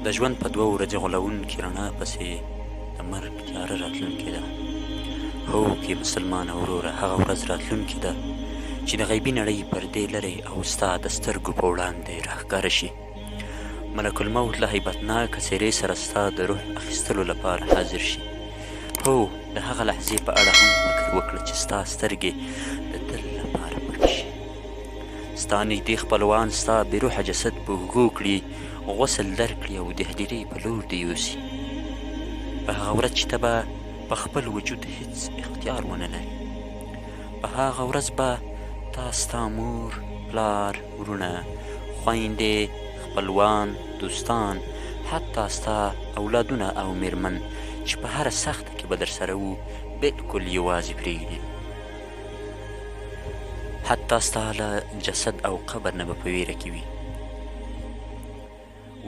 د ژوند په دوه ورځې غولونکې رڼا پسې د مرګ تیاره راتلونکې ده. هوکې مسلمانه وروره، هغه ورځ راتلونکې ده چې د غیبي نړۍ پردې لرې او ستا د سترګو په وړاندې راښکاره شي. ملک الموت له هیبتناکه څېرې سره ستا د روح اخیستلو لپاره حاضر شي. هو، د هغه لحظې په اړه هم فکر وکړه چې ستا سترګې د تل لپاره پټې شي. ستا نږدې خپلوان ستا بېروحه جسد په اوږو کړي، غسل درکړي او د هدیرې په لور دې یوسي. په هغه ورځ چې ته به په خپل وجود هیڅ اختیار ونه لري. په هغه ورځ به تا ستا مور، پلار، ورونه، خویندې، خپلوان، دوستان، حتی ستا اولادونه او میرمن چې په هره سخته کې به در سره وو بلکل یوازې پرېږدي. حتی ستا له جسد او قبر نه به په ویره کې وي.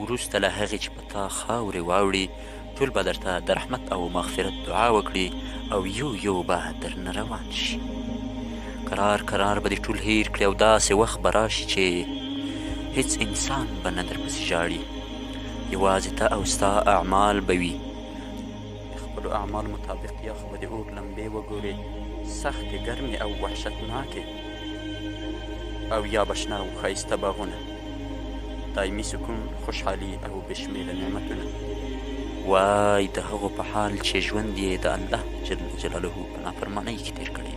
وروسته له هغې چې په تا خاورې واوړي، ټول به درته د رحمت او مغفرت دعا وکړي او یو یو به درنه روان شي. کرار کرار به دې ټول هیر کړي او داسې وخت به راشي چې هیڅ انسان به نه درپسې ژاړي. یوازې ته او ستا اعمال به وي. د خپلو اعمالو مطابق یا خو به د اور لمبې وګورې، سختې، ګرمې او وحشتناکې، او یا به شنه او ښایسته باغونه، دایمي سکون، خوشحالي او بېشمېره نعمتونه. وای د هغو په حال چې ژوند یې د الله جل جلاله په نافرمانۍ کې تېر کړی،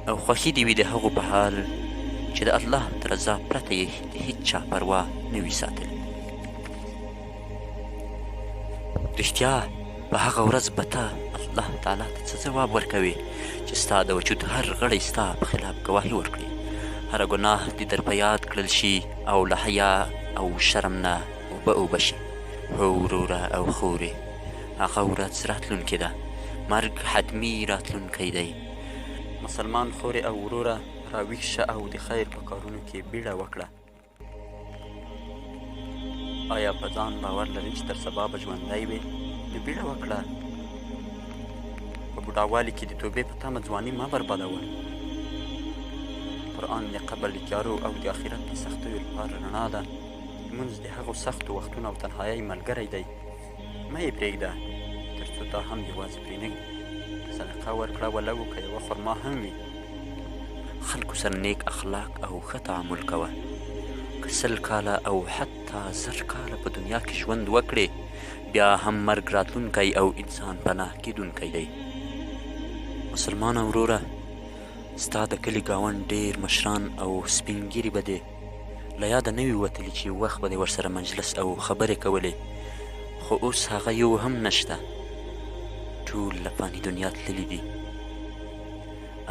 او خوښي دې وي د هغو په حال چې د الله د رضا پرته یې د هېچ چا پروا نه وي ساتلې. رښتیا په هغه ورځ به ته الله تعالی ته څه ځواب ورکوې چې ستا د وجود هر غړی ستا په خلاف ګواهي ورکړي. هره ګناه دې در په یاد کړل شي او له حیا او شرم نه اوبه شي. هو وروره او خورې، هغه ورځ راتلونکې ده. مرګ حتمي راتلونکی دی. مسلمان خورې او وروره، راویښ شه او د خیر په کارونو کې بیړه وکړه. آیا په ځان باور لرې چې تر سبا به ژوندی وې؟ نو بیړه وکړه. په بوډاوالي کې د توبې په تمه ځواني مه بربادوه. قرآن د قبر د تیارو او د آخرت د سختیو لپاره رڼا ده. لمونځ د هغو سختو وختونو او تنهایۍ ملګری دی. مه یې پرېږده تر څو تا هم یوازې پرېنږدي. صدقه ورکړه ولو که یوه خرما هم وي. خلکو سره نیک اخلاق او ښه تعامل کوه. که 100 کاله او حتی 1000 کاله په دنیا کې ژوند وکړې، بیا هم مرګ راتلونکی او انسان پناه کیدونکی دی. مسلمانه وروره، ستا د کلي ګاونډ ډېر مشران او سپین ږیري به دې له یاده نه وي وتلي چې وخت به دې ورسره مجلس او خبرې کولې، خو اوس هغه یو هم نشته. ټول له فاني دنیا تللي دي.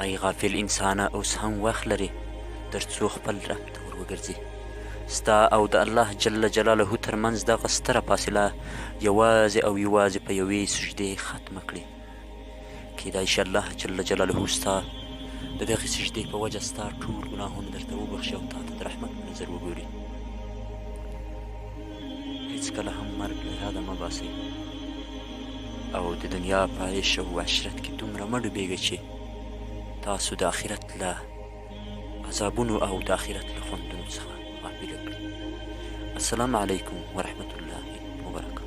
ای غافل انسانه، اوس هم وخت لرې تر څو خپل رب ته ور وګرځې. ستا او د الله جل جلاله ترمنځ دغه ستره فاصله یوازې او یوازې په یوې سجدې ختمه کړې. کیدای شي الله جل جلاله ستا د دغې سجدې په وجه ستا ټول ګناهونه درته وبخښي او تا ته د رحمت په نظر وګوري. هېڅکله هم مرګ له یاده مه باسئ او د دنیا په عیش او عشرت کې دومره مه ډوبېږئ چې تاسو د آخرت له عذابونو او د آخرت له خوندونو څخه غافله کړي. السلام علیکم ورحمة الله وبرکاته.